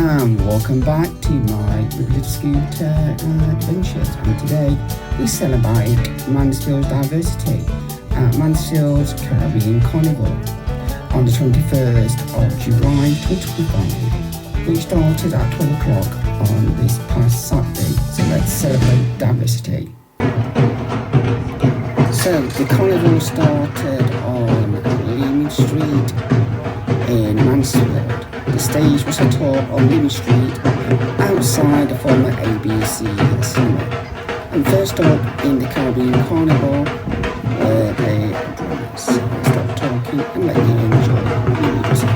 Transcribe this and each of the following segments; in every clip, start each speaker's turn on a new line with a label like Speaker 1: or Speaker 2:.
Speaker 1: Welcome back to my little scooter adventures, and today we celebrate Mansfield's diversity at Mansfield Caribbean Carnival on the 21st of July 2025, which started at 12 o'clock on this past Saturday. So let's celebrate diversity. So the carnival started on Leaming Street in Mansfield. The stage was set up on Leaming Street outside the former ABC cinema. And first up in the Caribbean Carnival were the drummers. I'll stop talking and let you enjoy the music.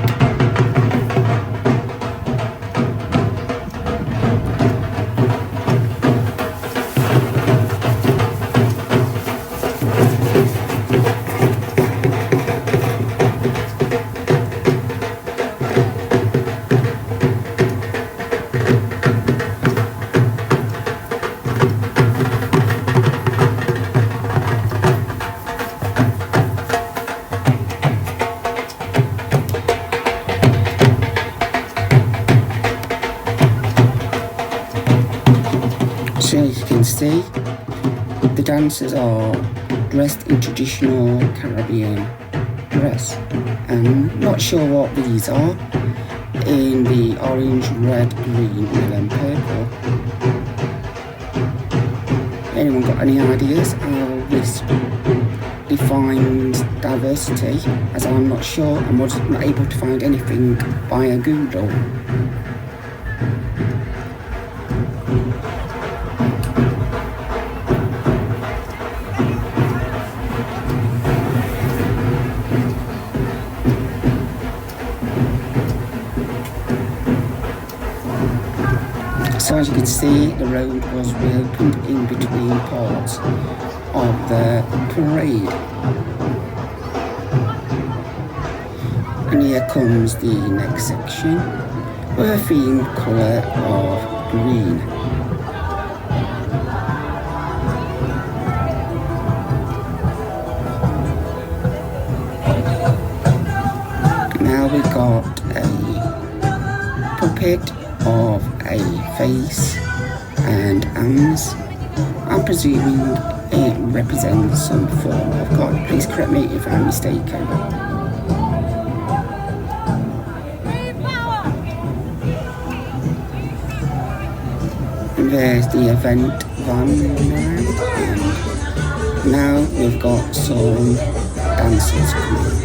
Speaker 1: So as you can see, the dancers are dressed in traditional Caribbean dress. I'm not sure what these are, in the orange, red, green, yellow and purple. Anyone got any ideas how this defines diversity? As I'm not sure, I was not able to find anything via Google. So as you can see, the road was reopened in between parts of the parade. And here comes the next section with a themed colour of green. Now we've got a puppet of a face and arms. I'm presuming it represents some form of God. Please correct me if I'm mistaken. And there's the event van around. Now we've got some dancers coming.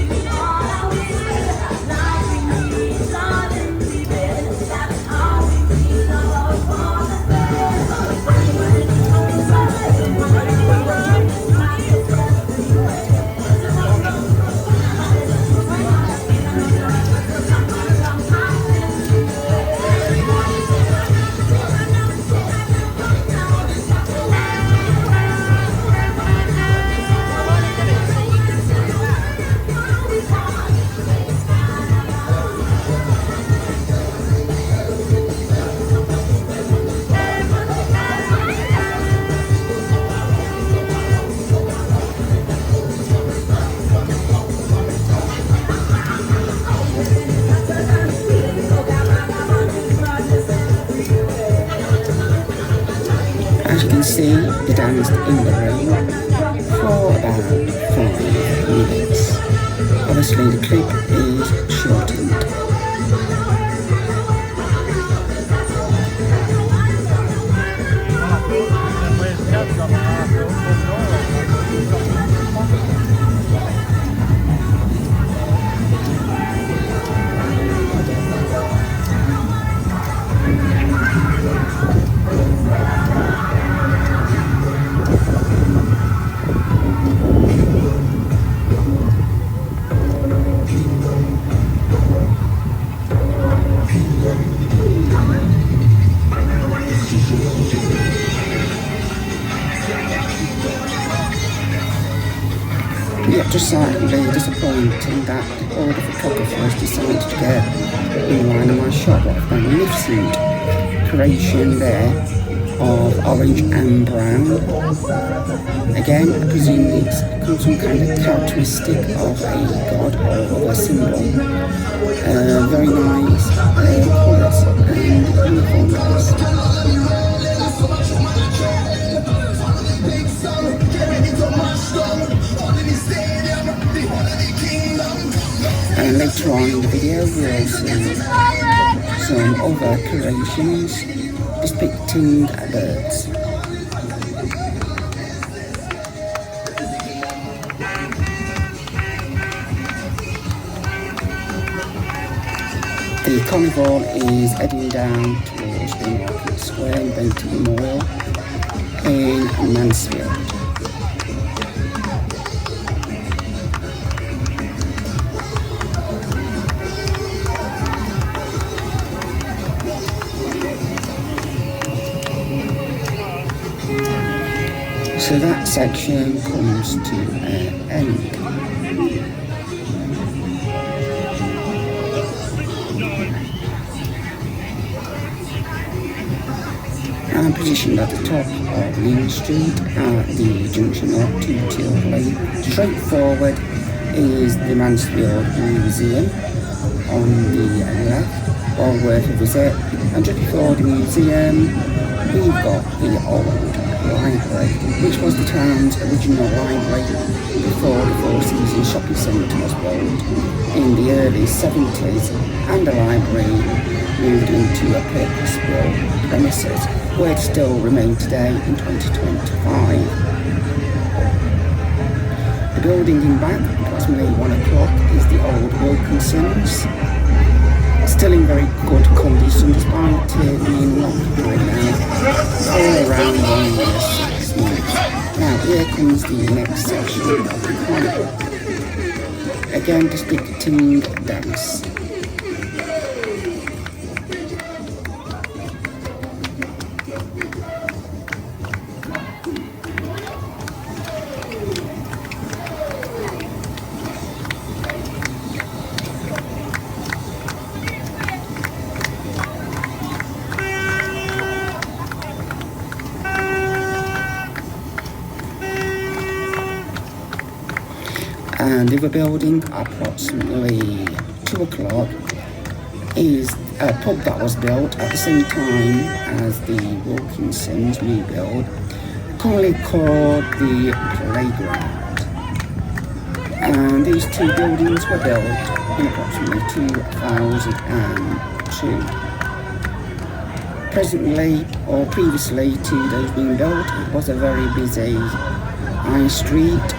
Speaker 1: As you can see, they danced in the rain for about 5 minutes. Obviously the clip is shortened. Yeah, just slightly disappointing that all the photographers decided to get in line of my shot. What a magnificent creation there of orange and brown. Again, I presume it's some kind of characteristic of a god or of a symbol. Very nice colours. Later on in the video we'll see some other creations depicting birds. The Carnival is heading down towards the Market Square in Benton Mall in Mansfield. So that section comes to an end. I'm positioned at the top of Lean Street at the junction of Two Till Lane. Straight forward is the Mansfield Museum on the left, well worth a visit. And just before the museum we've got the old library, which was the town's original library before the Four Seasons shopping centre was built in the early 70s, and the library moved into a purpose-built premises where it still remains today in 2025. The building in back, approximately 1 o'clock, is the old Wilkinson's. Still in very good condition despite it being occupied now for around 1 year, 6 months. Now here comes the next section of the Carnival. Again depicting dance. And the other building, approximately 2 o'clock, is a pub that was built at the same time as the Wilkinson's new build, commonly called the Playground. And these two buildings were built in approximately 2002. Presently, or previously to those being built, it was a very busy high street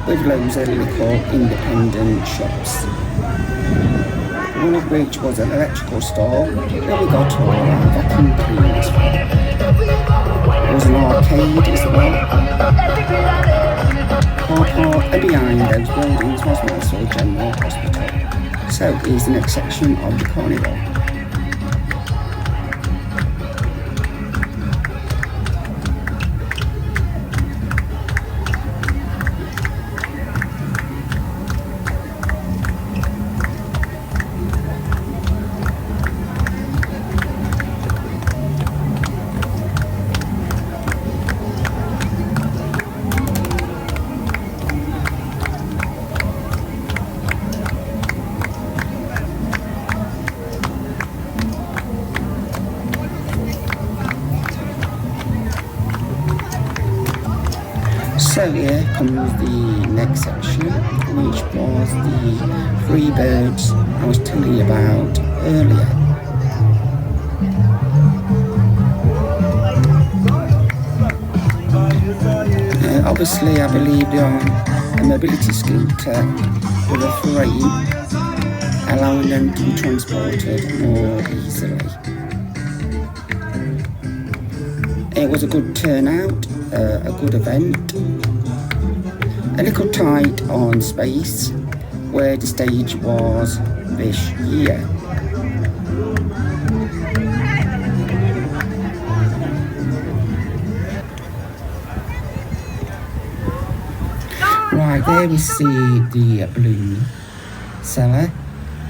Speaker 1: with loads of little independent shops, one of which was an electrical store where we got all our vacuum cleaners from. There was an arcade as well. Car park, and behind those buildings was Mansfield General Hospital. So here's the next section of the Carnival. So here comes the next section, which was the three birds I was telling you about earlier. Obviously I believe they are a mobility scooter with a frame, allowing them to be transported more easily. It was a good turnout, a good event. A little tight on space where the stage was this year. Right, there we see the balloon seller,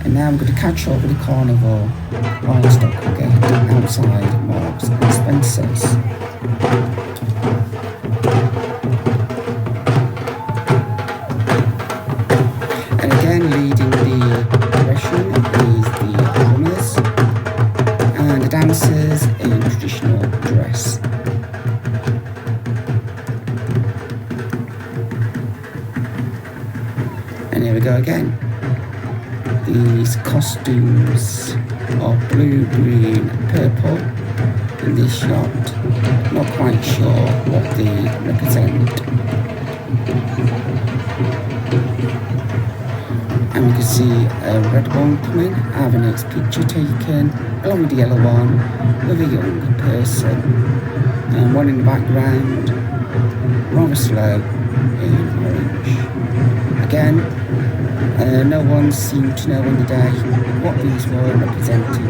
Speaker 1: and now I'm going to catch up with the Carnival livestock again outside Marks and Spencer's. And again, leading the progression is the drummers and the dancers in traditional dress. And here we go again. The colours of blue, green, purple in this yacht. Not quite sure what they represent. And we can see a red one coming, having its picture taken, along with the yellow one, with a young person. And one in the background, rather slow, in orange. Again, no one seemed to know on the day what these were representing.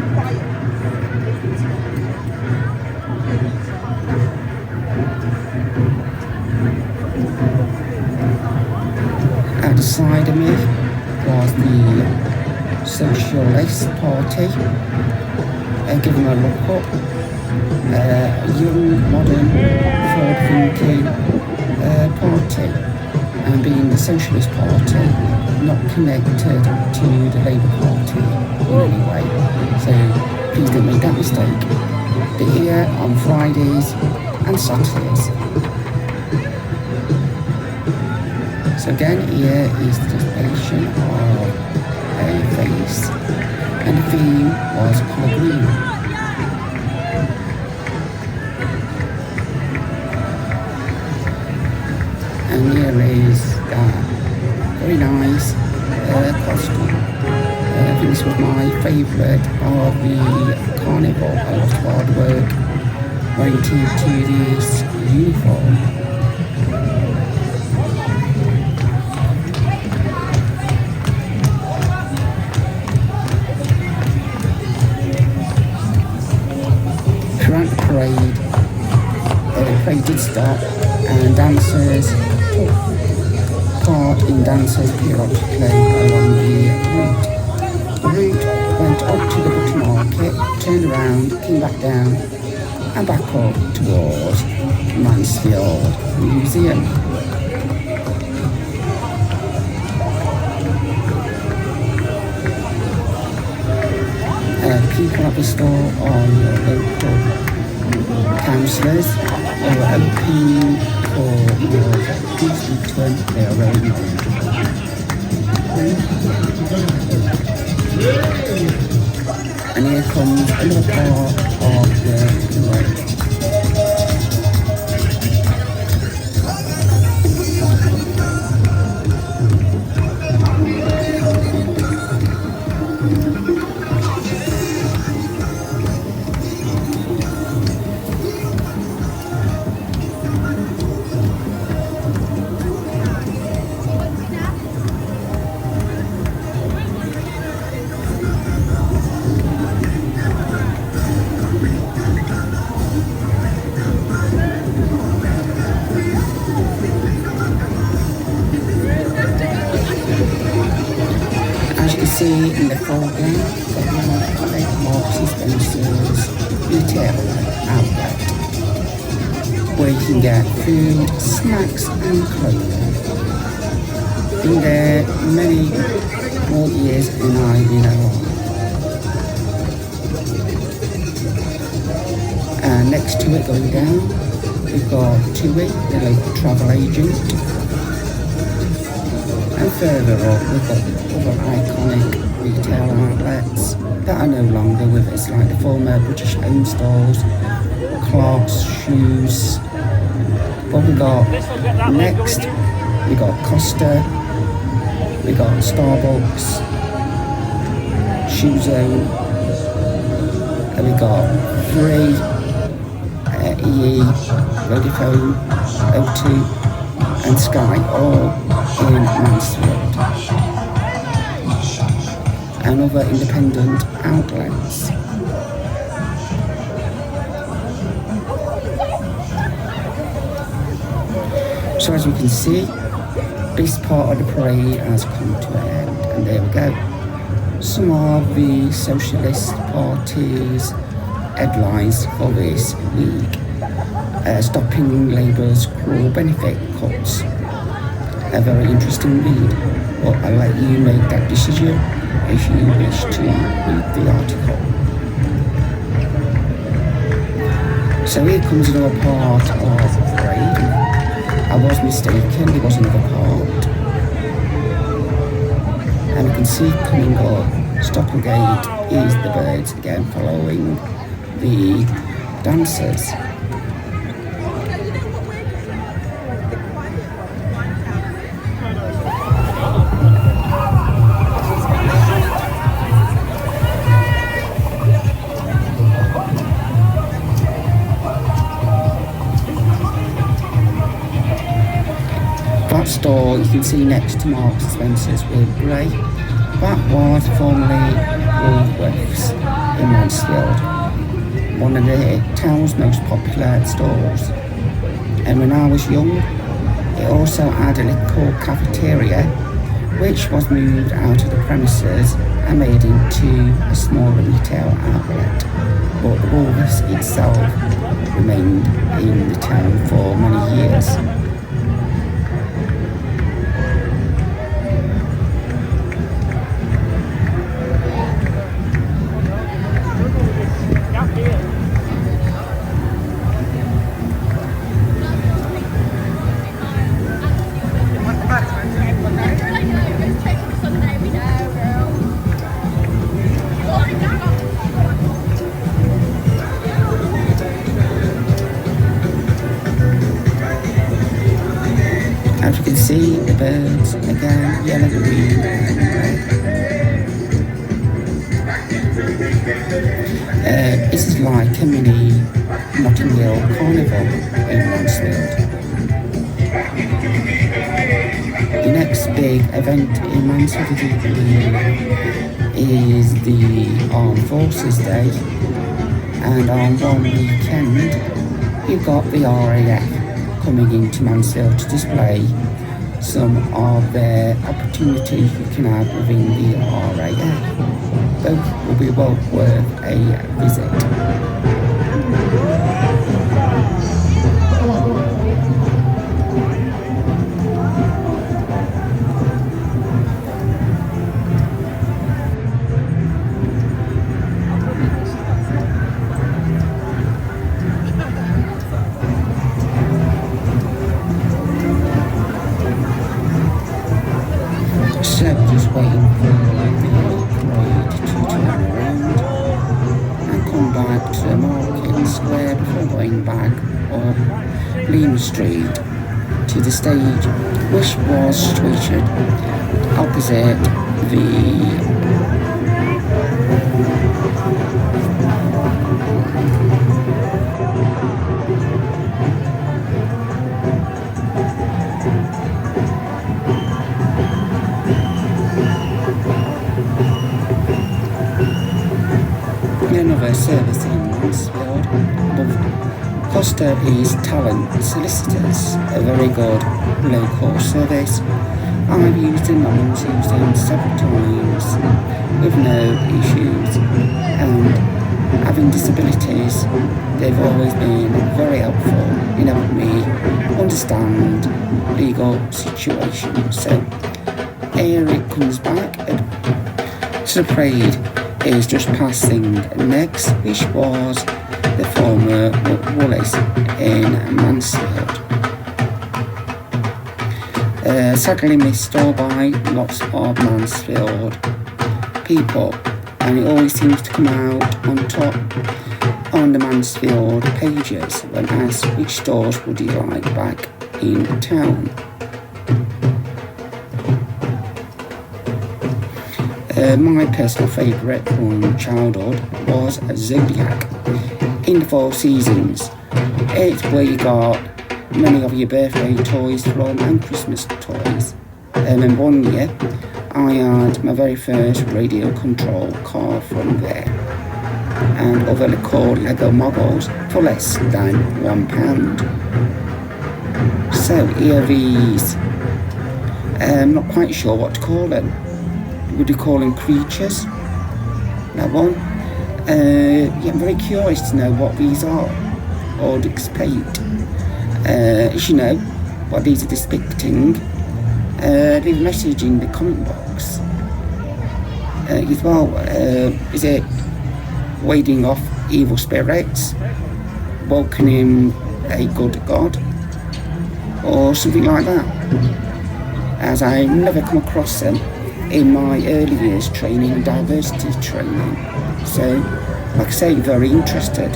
Speaker 1: At the side of me was the Socialist Party, giving a look up, a young, modern, forward-thinking party, and being the Socialist Party, not connected to the Labour Party in any way. So please don't make that mistake. They're here on Fridays and Saturdays. So again, here is the depiction of a face, and the theme was colour green. And here is that very nice costume. I think this was my favourite of the Carnival. A lot of hard work went into this uniform. Throughout the parade did stop, and dancers took part in dances periodically along the route. The route went up to the Button Market, turned around, came back down, and back up towards Mansfield Museum. People at the store are your local councillors who are hoping for your peace to turn their own And here comes another part of the parade. See in the foreground the Marks and Spencer's retail outlet, where you can get food, snacks and clothing. Been there many more years than I know of. And next to it going down, we've got TUI, the local travel agent. And further up, we've got other iconic retail outlets that are no longer with us, like the former British Home Stores, Clark's, Shoes. But we got next, we got Costa, we got Starbucks, Shoe Zone, and we got Free, EE, Vodafone, O2, and Sky, all in Mansfield, and other independent outlets. So as we can see, this part of the parade has come to an end, and there we go. Some of the Socialist Party's headlines for this week. Stopping Labour's cruel benefit cuts. A very interesting read, but I'll let you make that decision if you wish to read the article. So here comes another part of the parade. I was mistaken, it was another part. And you can see coming up Stopplegate is the birds again following the dancers. That store you can see next to Marks and Spencer's with Bray, that was formerly Woolworths in Mansfield, one of the town's most popular stores. And when I was young, it also had a little cafeteria which was moved out of the premises and made into a smaller retail outlet. But the Woolworths itself remained in the town for many years. As you can see, the birds again, yellow, green and red. This is like a mini Notting Hill Carnival in Mansfield. The next big event in Mansfield is the Armed Forces Day, and on one weekend you've got the RAF coming into Mansfield to display some of their opportunities you can have within the RAF. Both will be well worth a visit. So just waiting for the parade to turn around and come back to the market square before going back up Leam Street to the stage, which was situated opposite the another service in Mansfield. Costa is Talent Solicitors, a very good local service. I've used them, my mum's used them several times with no issues, and having disabilities, they've always been very helpful in helping me understand legal situations. So here it comes back to the parade is just passing next, which was the former Woolies in Mansfield. Sadly missed all by lots of Mansfield people, and it always seems to come out on top on the Mansfield pages when asked which stores would you like back in town. My personal favourite from childhood was Zodiac in the Four Seasons. It's where you got many of your birthday toys from and Christmas toys. And one year I had my very first radio control car from there, and other little Lego models for less than £1. So here are these, I'm not quite sure what to call them. Would you call them creatures? That one. Yeah, I'm very curious to know what these are, or to paint. As you know what these are depicting, leave a message in the comment box. As well, is it warding off evil spirits, welcoming a good god, or something like that? As I never come across them in my early years training and diversity training. So, like I say, very interested.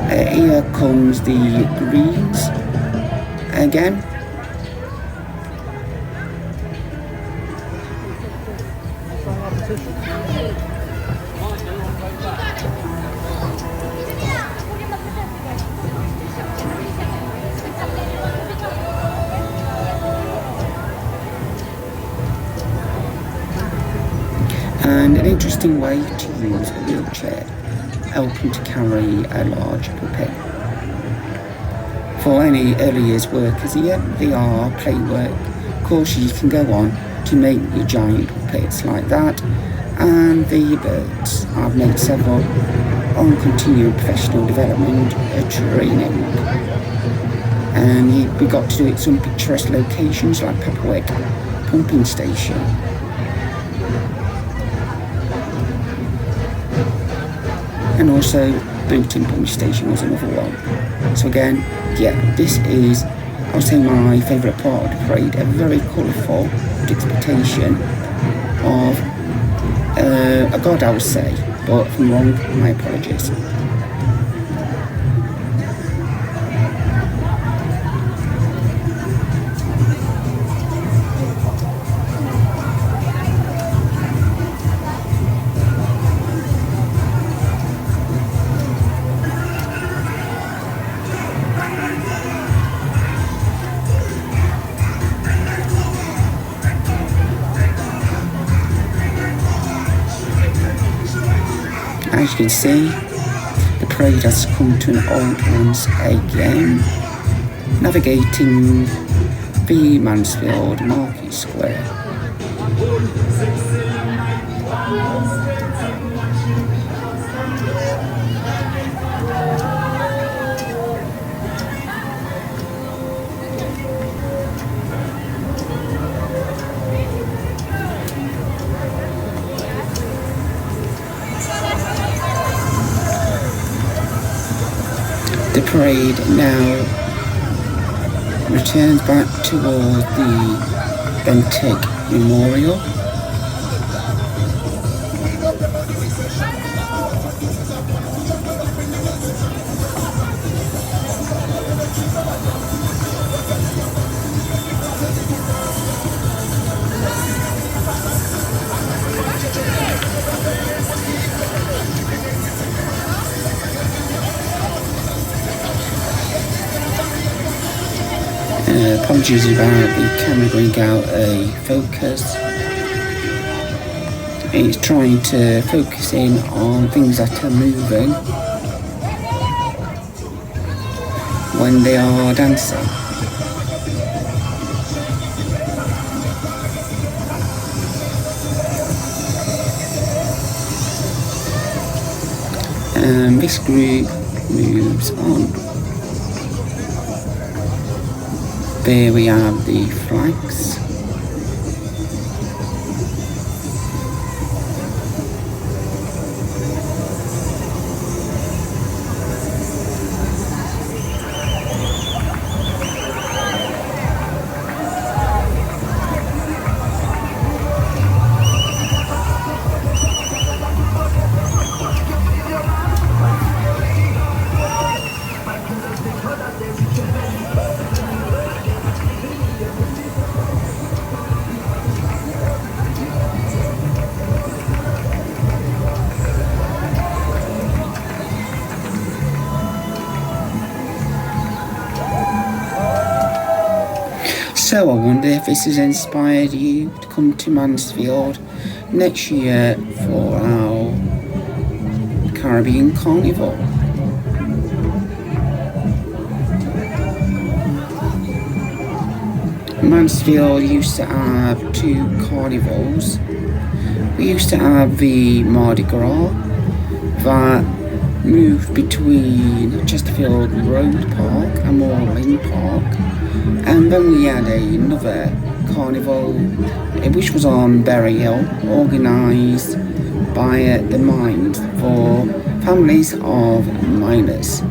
Speaker 1: Here comes the greens again. And an interesting way to use a wheelchair, helping to carry a large puppet. For any early years workers here, they are play work courses you can go on to make your giant puppets like that, and the birds. I've made several on continuing professional development training, and we got to do it at some picturesque locations like Papaweg pumping station. And also Booton pumping station was another one. So again, yeah, this is, I would say, my favourite part of the parade. A very colourful expectation of a god, I would say, but if I'm wrong, my apologies. As you can see, the parade has come to an halt once again, navigating the Mansfield Market Square. The parade now returns back towards the Bentinck Memorial. Apologies about the camera going out of focus. It's trying to focus in on things that are moving when they are dancing. And this group moves on. There we have the flags. So I wonder if this has inspired you to come to Mansfield next year for our Caribbean Carnival. Mansfield used to have two carnivals. We used to have the Mardi Gras that moved between Chesterfield Road Park and Moorland Park. And then we had another carnival which was on Berry Hill, organised by the mines for families of miners.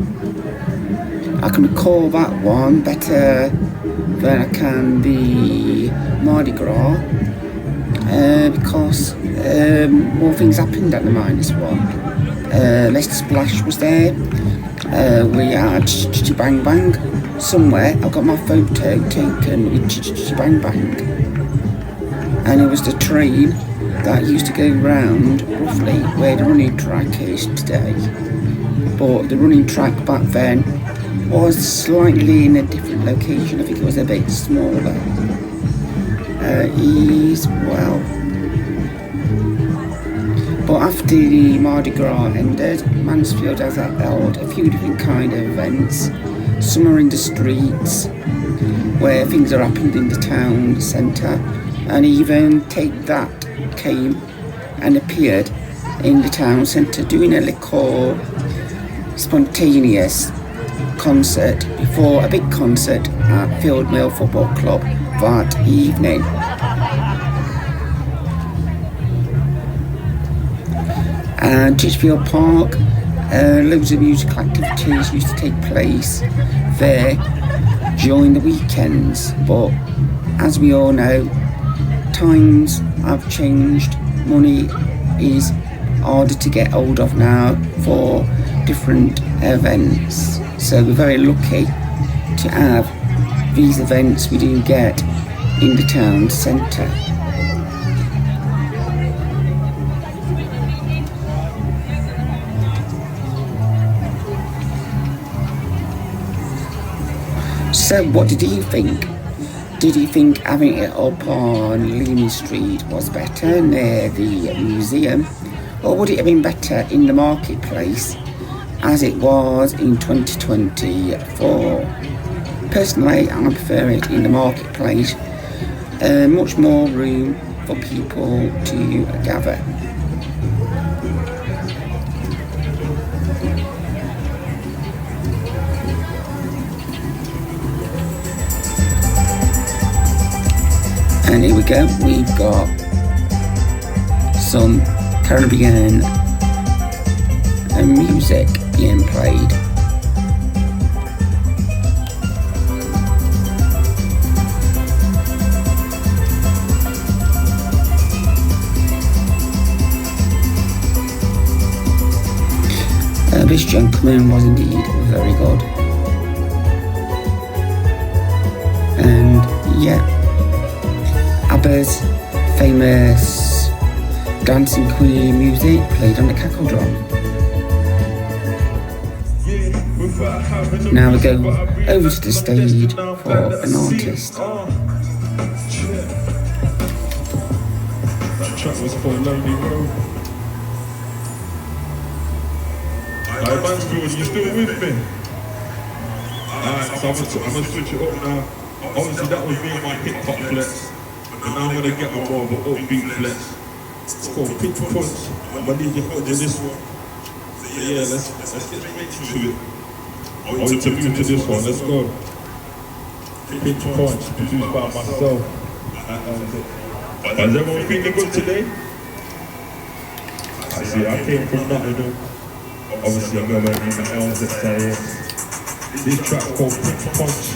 Speaker 1: I can recall that one better than I can the Mardi Gras. because more things happened at the minus one. Leicester Splash was there. We had Chitty Bang Bang. Somewhere I got my photo taken with Chitty Bang Bang, and it was the train that used to go round roughly where the running track is today. But the running track back then was slightly in a different location. I think it was a bit smaller. As well. But after the Mardi Gras ended, Mansfield has held a few different kind of events. Some are in the streets, where things are happening in the town centre, and even Take That came and appeared in the town centre doing a little spontaneous concert before a big concert at Field Mill Football Club that evening. And Titchfield Park, loads of musical activities used to take place there during the weekends, but as we all know, times have changed. Money is harder to get hold of now for different events, so we're very lucky to have these events we do get in the town centre. So what did you think? Did you think having it up on Leamy Street was better near the museum, or would it have been better in the marketplace as it was in 2024? Personally, I prefer it in the marketplace. Much more room for people to gather. And here we go, we've got some Caribbean music being played. This gentleman was indeed very good. And yeah, ABBA's famous Dancing Queen music played on the cackle drum. Now we go over to the stage for an artist.
Speaker 2: That track was called Lonely Road. Alright, Mansfield, you still with me? Alright, so I'm gonna switch it up now. Obviously that was me and my hip hop flex. And now I'm gonna get on more of an upbeat flex. It's called Pitch Punch. I need your help with this one. So yeah, let's get straight into it. I want to move to this one, let's go. Pitch Punch, produced by myself. Is everyone feeling good today? I see, I came from Nottingham. Obviously I'm going in the L's at this track called Pitch Punch.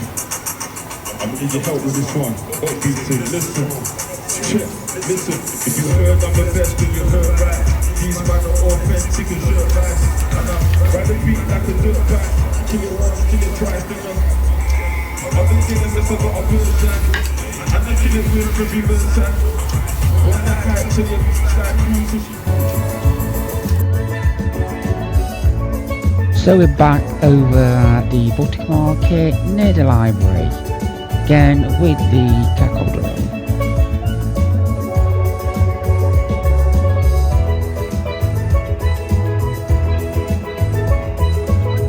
Speaker 2: I'm gonna need your help with this one. Upbeat to listen. Check, listen. If you heard I'm the best, then you heard right. These man are authentic and dirt rights. And I ride the beat like a dirt bike. Kill it once, kill it twice, then I've been feeling this a lot of version. And I kill it with every version. When I can't tell you, like cruising.
Speaker 1: So we're back over at the Boutique Market near the library, again with the cackle drum.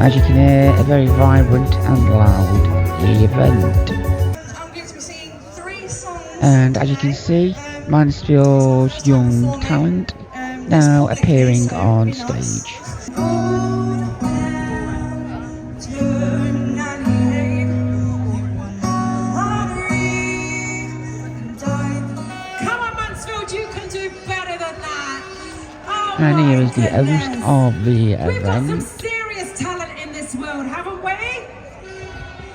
Speaker 1: As you can hear, a very vibrant and loud event. And as you can see, Mansfield's young talent now appearing on stage. And here is the host of the event.
Speaker 3: We've got some serious talent in this world, haven't we?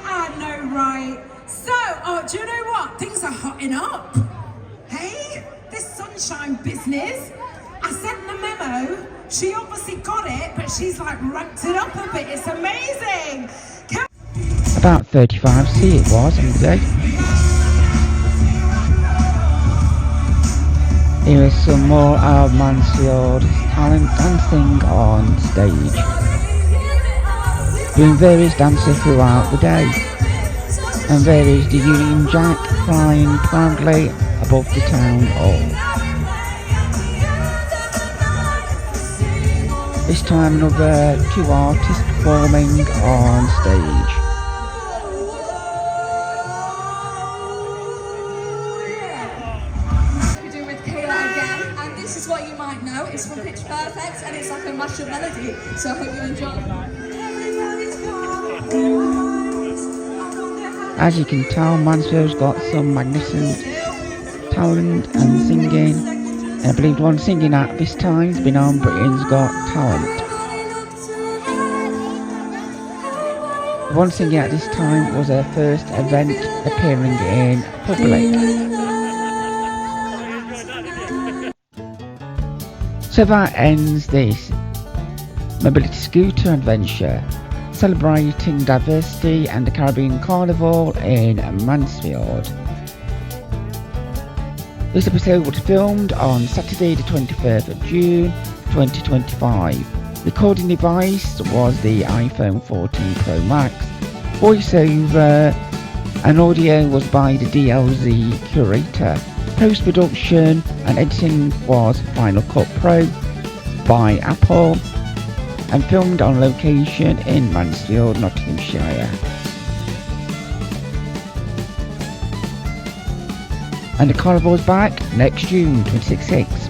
Speaker 3: I know, right? So, do you know what? Things are hotting up. Hey? this sunshine business. I sent the memo. She obviously got it, but she's like ramped it up a bit. It's amazing.
Speaker 4: About 35C it was on the day. Here is some more of Mansfield talent dancing on stage, doing various dances throughout the day, and there is the Union Jack flying proudly above the town hall. This time another 2 artists performing on stage.
Speaker 5: We're doing with Kayla again, and this is what you might know. It's from Pitch Perfect, and it's like a mashup melody. So I hope you enjoy.
Speaker 4: As you can tell, Mansfield's got some magnificent talent and singing. And I believe the one singing at this time has been on Britain's Got Talent. The one singing at this time was her first event appearing in public. So that ends this mobility scooter adventure, celebrating diversity and the Caribbean Carnival in Mansfield. This episode was filmed on Saturday the 23rd of June 2025. Recording device was the iPhone 14 Pro Max. Voiceover and audio was by the DLZ Curator. Post-production and editing was Final Cut Pro by Apple, and filmed on location in Mansfield, Nottinghamshire. And the Carnival's back next June 26th.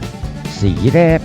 Speaker 4: See you there.